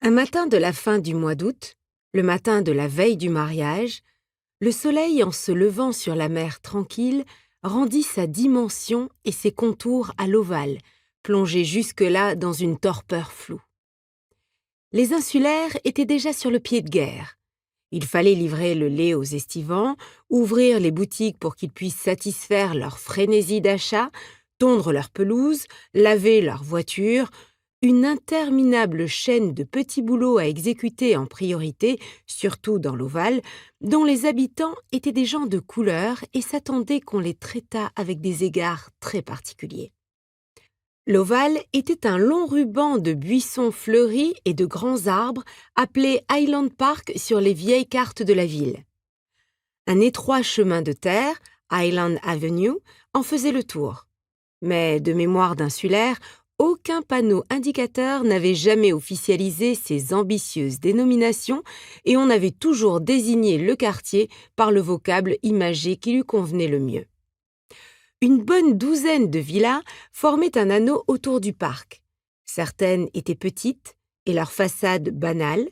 Un matin de la fin du mois d'août, le matin de la veille du mariage, le soleil, en se levant sur la mer tranquille, rendit sa dimension et ses contours à l'ovale, plongé jusque-là dans une torpeur floue. Les insulaires étaient déjà sur le pied de guerre. Il fallait livrer le lait aux estivants, ouvrir les boutiques pour qu'ils puissent satisfaire leur frénésie d'achat, tondre leurs pelouses, laver leurs voitures, une interminable chaîne de petits boulots à exécuter en priorité, surtout dans l'Ovale, dont les habitants étaient des gens de couleur et s'attendaient qu'on les traitât avec des égards très particuliers. L'Ovale était un long ruban de buissons fleuris et de grands arbres appelé Highland Park sur les vieilles cartes de la ville. Un étroit chemin de terre, Highland Avenue, en faisait le tour. Mais de mémoire d'insulaire, aucun panneau indicateur n'avait jamais officialisé ces ambitieuses dénominations et on avait toujours désigné le quartier par le vocable imagé qui lui convenait le mieux. Une bonne douzaine de villas formaient un anneau autour du parc. Certaines étaient petites et leurs façades banales,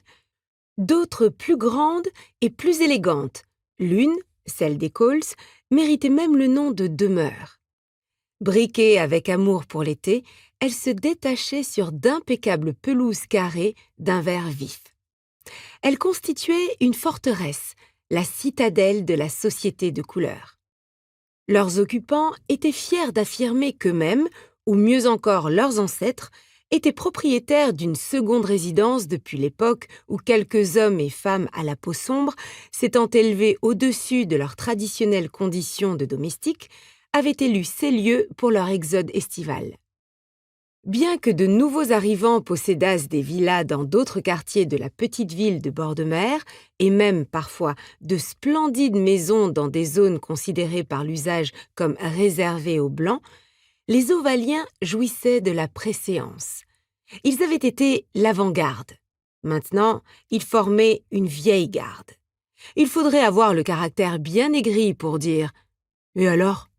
d'autres plus grandes et plus élégantes. L'une, celle des Coles, méritait même le nom de demeure. Briquée avec amour pour l'été, elle se détachait sur d'impeccables pelouses carrées d'un vert vif. Elle constituait une forteresse, la citadelle de la société de couleur. Leurs occupants étaient fiers d'affirmer qu'eux-mêmes, ou mieux encore leurs ancêtres, étaient propriétaires d'une seconde résidence depuis l'époque où quelques hommes et femmes à la peau sombre, s'étant élevés au-dessus de leurs traditionnelles conditions de domestiques, avaient élu ces lieux pour leur exode estival. Bien que de nouveaux arrivants possédassent des villas dans d'autres quartiers de la petite ville de bord de mer, et même parfois de splendides maisons dans des zones considérées par l'usage comme réservées aux Blancs, les Ovaliens jouissaient de la préséance. Ils avaient été l'avant-garde. Maintenant, ils formaient une vieille garde. Il faudrait avoir le caractère bien aigri pour dire « Et alors ?»